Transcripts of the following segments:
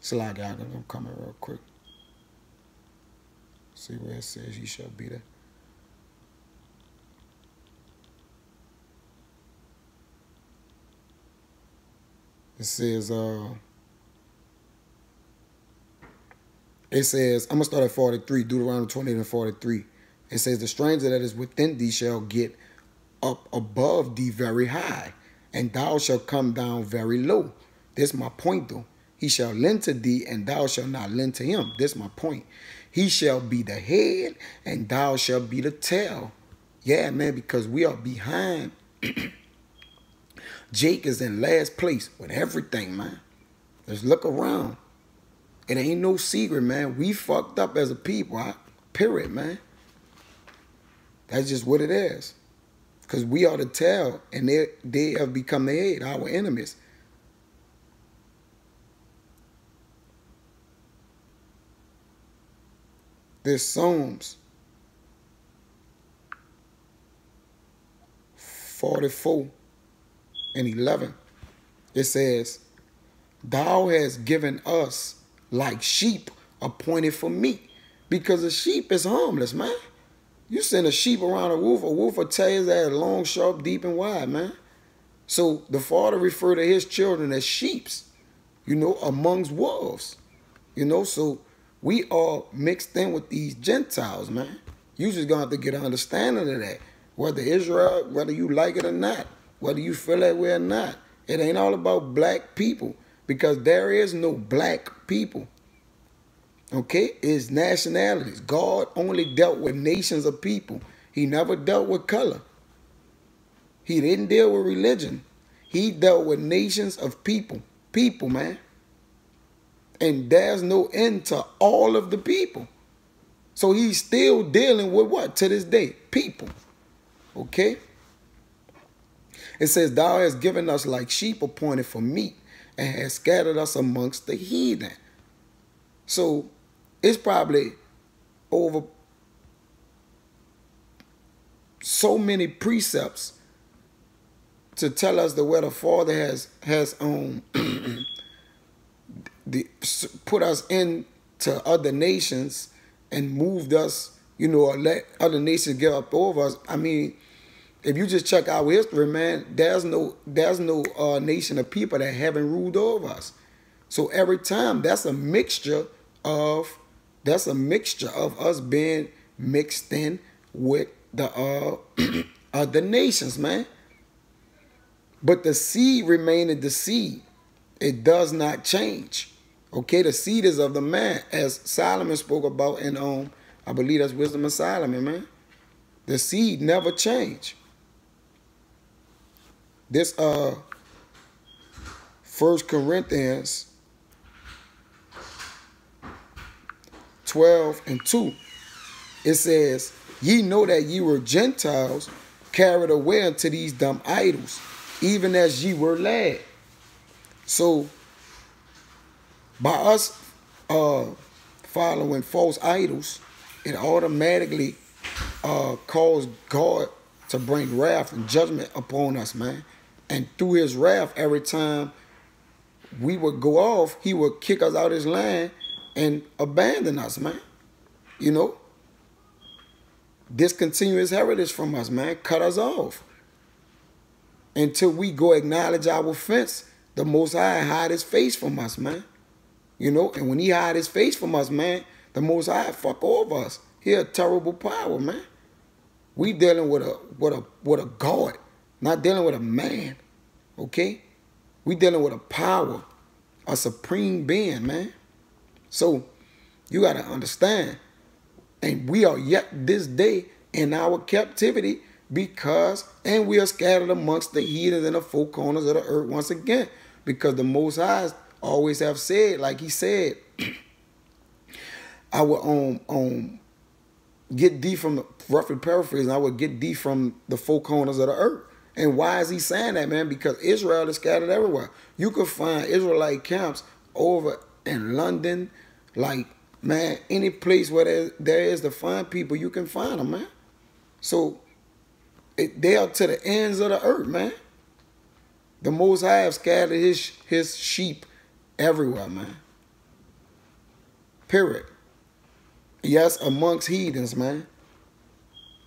Slide out, I'm coming real quick. See where it says ye shall be there. It says, I'm going to start at 43, Deuteronomy 28 and 43. It says, the stranger that is within thee shall get up above thee very high, and thou shalt come down very low. This is my point, though. He shall lend to thee, and thou shalt not lend to him. This is my point. He shall be the head, and thou shalt be the tail. Yeah, man, because we are behind. Jake is in last place with everything, man. Just look around. It ain't no secret, man. We fucked up as a people, period, man. That's just what it is. Because we are the tail, and they have become the head, our enemies. There's Psalms 44 and 11. It says, thou hast given us like sheep appointed for meat. Because a sheep is harmless, man. You send a sheep around a wolf will tear his ass long, sharp, deep, and wide, man. So the Father referred to his children as sheeps, amongst wolves. So we are mixed in with these Gentiles, man. You just gonna have to get an understanding of that. Whether Israel, whether you like it or not, whether you feel that way or not. It ain't all about black people, because there is no black people. Okay? It's nationalities. God only dealt with nations of people. He never dealt with color. He didn't deal with religion. He dealt with nations of people. People, man. And there's no end to all of the people. So he's still dealing with what to this day? People. Okay? It says, thou hast given us like sheep appointed for meat, and hast scattered us amongst the heathen. So it's probably over so many precepts to tell us that where the Father has put us into other nations and moved us, or let other nations get up over us. I mean, if you just check our history, man, there's no nation of people that haven't ruled over us. So every time, that's a mixture of us being mixed in with the other nations, man. But the seed remaineth the seed. It does not change. Okay, the seed is of the man, as Solomon spoke about in I believe that's Wisdom of Solomon, man. The seed never changed. This 1 Corinthians 12 and 2, it says, ye know that ye were Gentiles, carried away unto these dumb idols, even as ye were led. So by us following false idols, it automatically caused God to bring wrath and judgment upon us, man. And through his wrath, every time we would go off, he would kick us out his land and abandon us, man. Discontinue his heritage from us, man. Cut us off. Until we go acknowledge our offense, the Most High hide his face from us, man. And when he hide his face from us, man, the Most High fuck over us. He a terrible power, man. We dealing with a God, not dealing with a man. Okay? We dealing with a power, a supreme being, man. So you gotta understand. And we are yet this day in our captivity and we are scattered amongst the heathens and the four corners of the earth once again. Because the Most High always have said, like he said, I will get thee from, roughly paraphrasing, I will get thee from the four corners of the earth. And why is he saying that, man? Because Israel is scattered everywhere. You could find Israelite camps over in London, like, man, any place where there is to find people, you can find them, man. So they are to the ends of the earth, man. The Most High have scattered his sheep everywhere, man. Period. Yes, amongst heathens, man.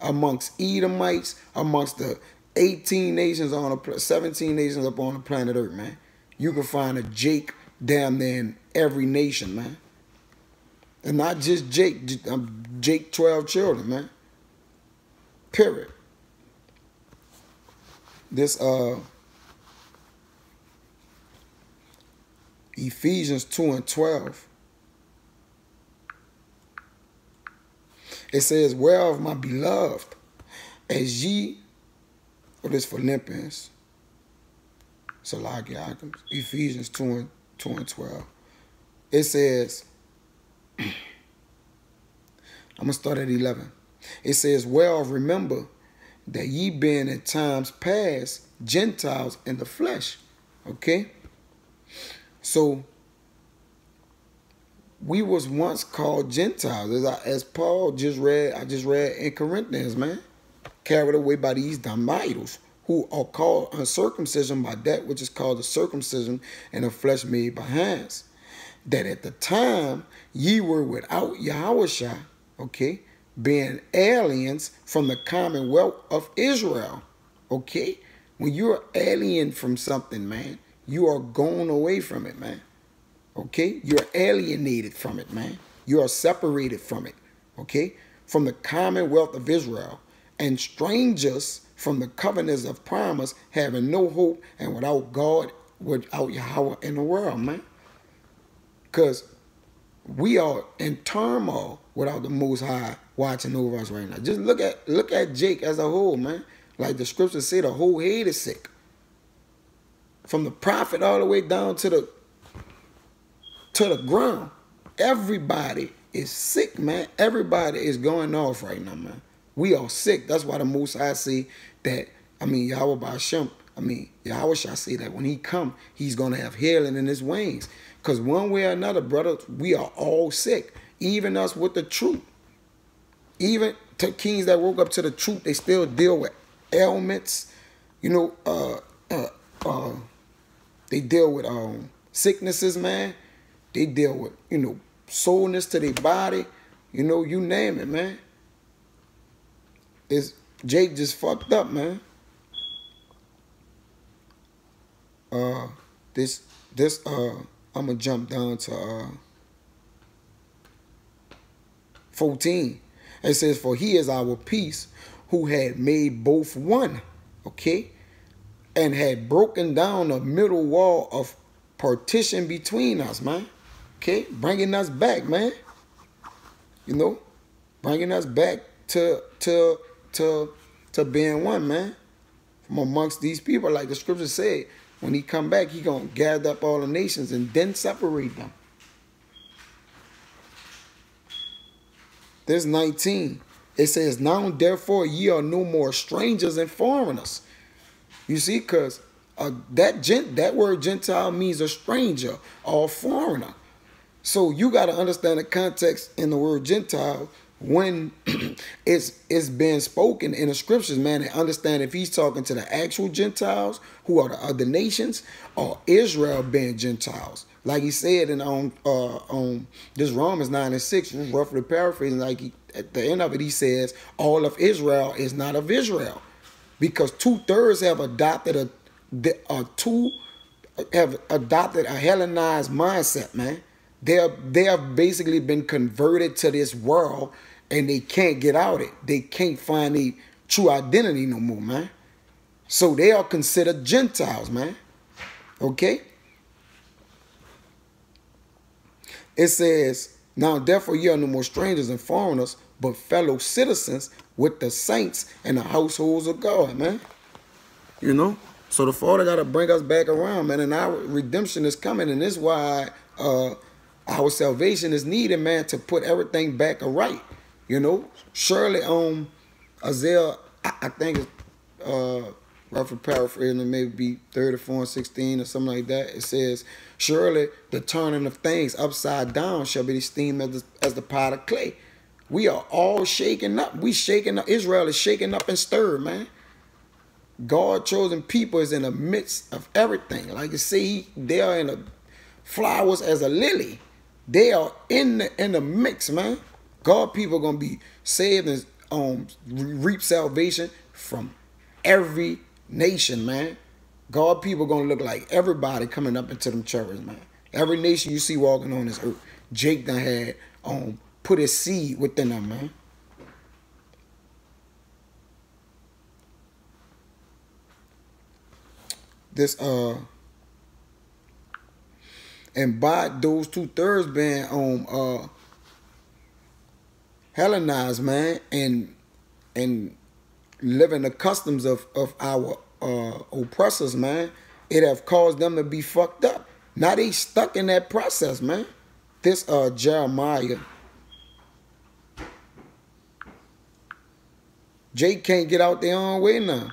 Amongst Edomites, amongst the 18 nations on the 17 nations up on the planet Earth, man. You can find a Jake down there in every nation, man. And not just Jake, Jake 12 children, man. Period. This Ephesians 2:12. It says, whereof my beloved, as ye, this Philippians, Ephesians 2:12. It says, I'm going to start at 11. It says, whereof remember that ye being in times past Gentiles in the flesh. Okay? So, we was once called Gentiles, as Paul just read, I just read in Corinthians, man. Carried away by these dumb idols, who are called uncircumcision by that which is called the circumcision in the flesh made by hands. That at the time ye were without Yahushua, okay, being aliens from the commonwealth of Israel, okay? When you're alien from something, man, you are going away from it, man. Okay? You're alienated from it, man. You are separated from it, okay? From the commonwealth of Israel, and strangers from the covenants of promise, having no hope and without God, without Yahweh in the world, man. Because we are in turmoil without the Most High watching over us right now. Just look at Jake as a whole, man. Like the scriptures say, the whole head is sick. From the prophet all the way down to the ground. Everybody is sick, man. Everybody is going off right now, man. We are sick. That's why the Most High say that, Yahweh Ba'Shem, Yahweh shall say that when he come, he's going to have healing in his wings. Because one way or another, brother, we are all sick. Even us with the truth. Even to kings that woke up to the truth, they still deal with ailments. You know, they deal with sicknesses, man. They deal with, soreness to their body. You name it, man. Jake just fucked up, man. I'm going to jump down to 14. It says, for he is our peace, who had made both one, okay? And had broken down the middle wall of partition between us, man. Okay? Bringing us back, man. Bringing us back to being one, man. From amongst these people, like the scripture said, when he come back, he going to gather up all the nations and then separate them. There's 19. It says, now therefore ye are no more strangers and foreigners. You see, because that word Gentile means a stranger or a foreigner. So you got to understand the context in the word Gentile when it's being spoken in the scriptures, man, and understand if he's talking to the actual Gentiles who are the other nations, or Israel being Gentiles. Like he said in this Romans 9:6, roughly paraphrasing, like at the end of it, he says, all of Israel is not of Israel. Because 2/3 have adopted a Hellenized mindset, man. They have basically been converted to this world, and they can't get out it. They can't find a true identity no more, man. So they are considered Gentiles, man. Okay? It says, now therefore ye are no more strangers and foreigners, but fellow citizens with the saints and the households of God, man. So the Father got to bring us back around, man, and our redemption is coming, and this is why our salvation is needed, man, to put everything back right. Surely Isaiah, I think it's roughly paraphrasing, maybe 34:16 or something like that. It says, surely the turning of things upside down shall be esteemed as the pot of clay. We are all shaken up. We shaken up. Israel is shaken up and stirred, man. God chosen people is in the midst of everything. Like you see, they are in the flowers as a lily. They are in the mix, man. God people gonna be saved and reap salvation from every nation, man. God people gonna look like everybody coming up into them churches, man. Every nation you see walking on this earth, Jake done had put his seed within them, man. This and by those 2/3 being Hellenized, man, and living the customs of our oppressors, man, it have caused them to be fucked up. Now they stuck in that process, man. This Jeremiah, Jake can't get out their own way now.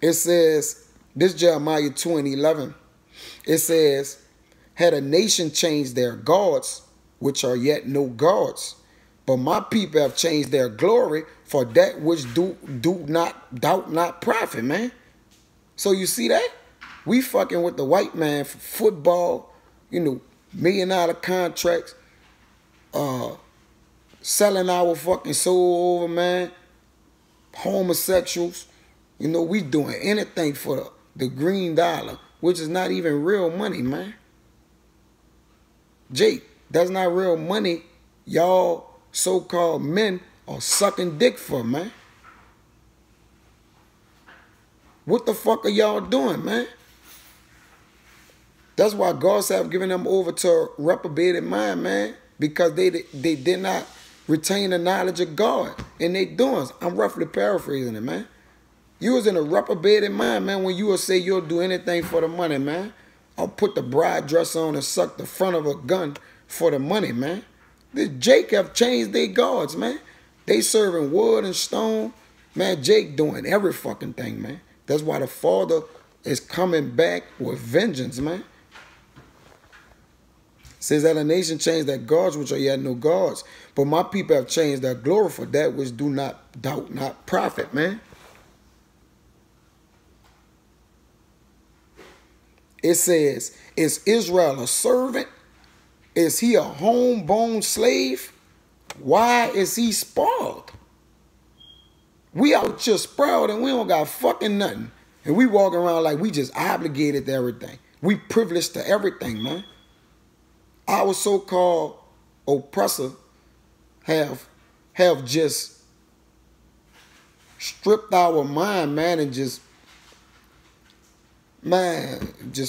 It says, this Jeremiah 2:11, it says, had a nation changed their gods, which are yet no gods, but my people have changed their glory for that which doubt not profit, man. So you see that? We fucking with the white man for football, you know, $1 million contracts, selling our fucking soul over, man, homosexuals. You know, we doing anything for the green dollar, which is not even real money, man. Jake, that's not real money. Y'all so-called men are sucking dick for, man. What the fuck are y'all doing, man? That's why God have given them over to a reprobated mind, man, because they did not retain the knowledge of God in their doings. I'm roughly paraphrasing it, man. You was in a reprobated mind, man, when you will say you'll do anything for the money, man. I'll put the bride dress on and suck the front of a gun for the money, man. This Jake have changed their gods, man. They serving wood and stone. Man, Jake doing every fucking thing, man. That's why the Father is coming back with vengeance, man. It says that a nation changed their gods, which are yet no gods. But my people have changed their glory for that which do not doubt not profit, man. It says, is Israel a servant? Is he a homeborn slave? Why is he spoiled? We out just spoiled and we don't got fucking nothing. And we walk around like we just obligated to everything. We privileged to everything, man. Our so-called oppressor have just stripped our mind, man, and just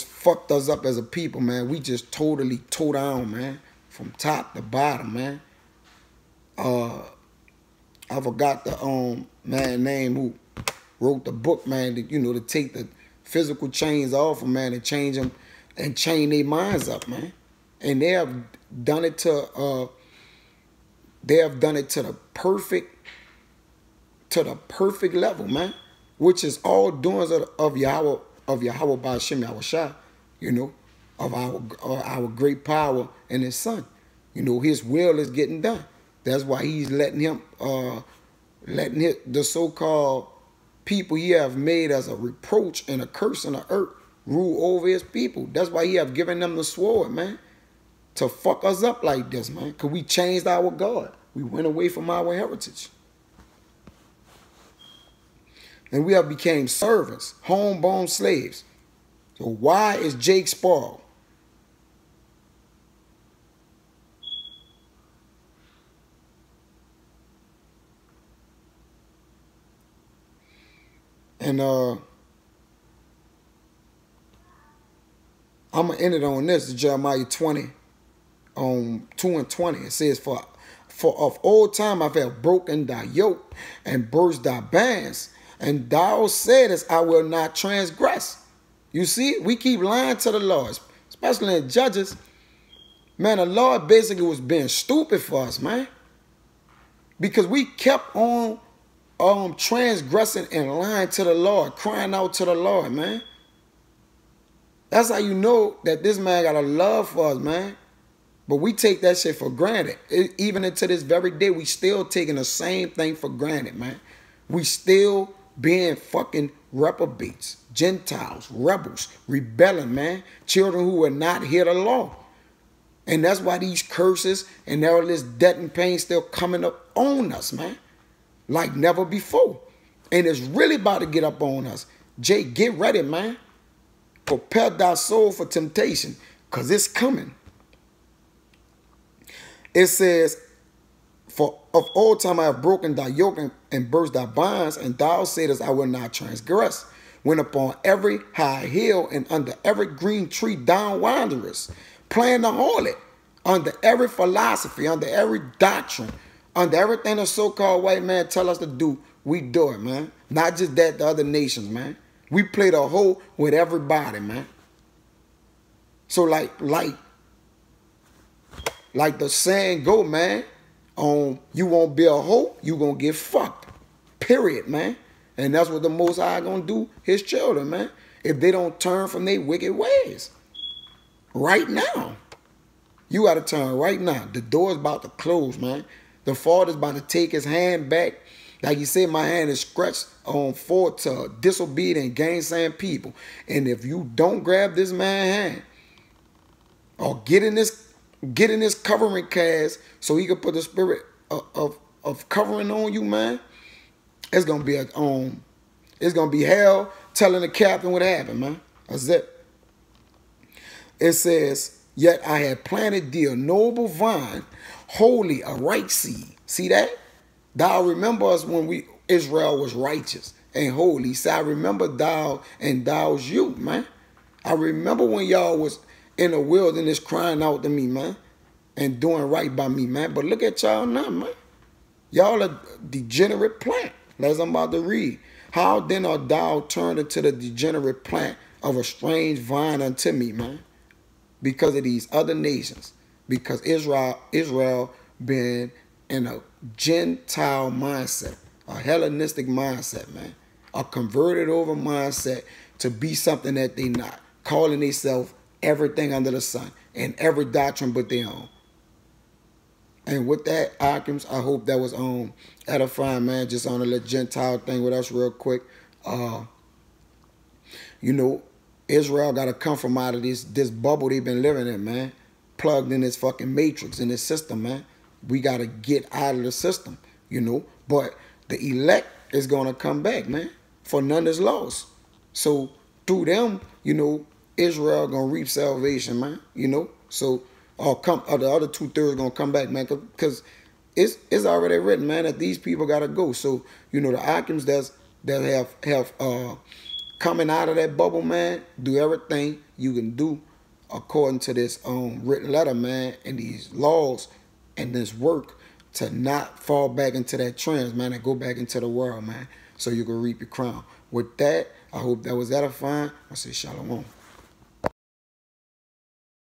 fucked us up as a people, man. We just totally tore down, man, from top to bottom, man. I forgot the man name who wrote the book, man, that, you know, to take the physical chains off of, man, and change them and chain their minds up, man. And they have done it to the perfect level, man, which is all doings of Yahweh by Hashem Yahushua, you know, of our great power and his son. You know, his will is getting done. That's why he's letting the so-called people he have made as a reproach and a curse on the earth rule over his people. That's why he have given them the sword, man, to fuck us up like this, man, because we changed our God. We went away from our heritage. And we have became servants, homeborn slaves. So why is Jake spoiled? And I'm going to end it on this, Jeremiah 20, 2 and 20. It says, For of old time I have broken thy yoke and burst thy bands, and thou saidest, I will not transgress. You see, we keep lying to the Lord, especially in Judges. Man, the Lord basically was being stupid for us, man. Because we kept on transgressing and lying to the Lord, crying out to the Lord, man. That's how you know that this man got a love for us, man. But we take that shit for granted. Even until this very day, we still taking the same thing for granted, man. We still being fucking reprobates, Gentiles, rebels, rebelling, man. Children who will not hear the law. And that's why these curses and all this debt and pain still coming up on us, man. Like never before. And it's really about to get up on us. Jay, get ready, man. Prepare thy soul for temptation, because it's coming. It says, for of old time I have broken thy yoke and burst thy bonds, and thou saidest, I will not transgress. When upon every high hill and under every green tree down wanderers, playing the harlot, under every philosophy, under every doctrine, under everything the so-called white man tell us to do, we do it, man. Not just that, the other nations, man. We play the whole with everybody, man. So like the saying go, man, you won't be a hoe, you gonna get fucked. Period, man. And that's what the Most High gonna do his children, man. If they don't turn from their wicked ways. Right now. You gotta turn right now. The door is about to close, man. The Father's about to take his hand back. Like he said, my hand is stretched forward to disobedient, gainsaying people. And if you don't grab this man's hand or get in this covering cast so he can put the spirit of covering on you, man, it's gonna be hell telling the captain what happened, man. That's it. It says, yet I had planted thee a noble vine, holy, a right seed. See that? Thou remember us when Israel was righteous and holy. He said, I remember thou and thou's you, man. I remember when y'all was in the wilderness crying out to me, man, and doing right by me, man. But look at y'all now, man. Y'all a degenerate plant, as I'm about to read. How then art thou turned into the degenerate plant of a strange vine unto me, man? Because of these other nations. Because Israel been in a Gentile mindset, a Hellenistic mindset, man. A converted over mindset to be something that they not. Calling themselves everything under the sun and every doctrine but their own. And with that, Akims, I hope that was edifying, man. Just on a little Gentile thing with us real quick. You know, Israel got to come from out of this bubble they've been living in, man. Plugged in this fucking matrix, in this system, man. We got to get out of the system, you know. But the elect is going to come back, man. For none is lost. So through them, you know, Israel going to reap salvation, man. You know. So the other 2/3 going to come back, man. Because it's already written, man, that these people got to go. So, you know, the Akims that have coming out of that bubble, man, do everything you can do according to this written letter, man, and these laws and this work to not fall back into that trance, man, and go back into the world, man, so you can reap your crown. With that, I hope that was edifying. I say shalom.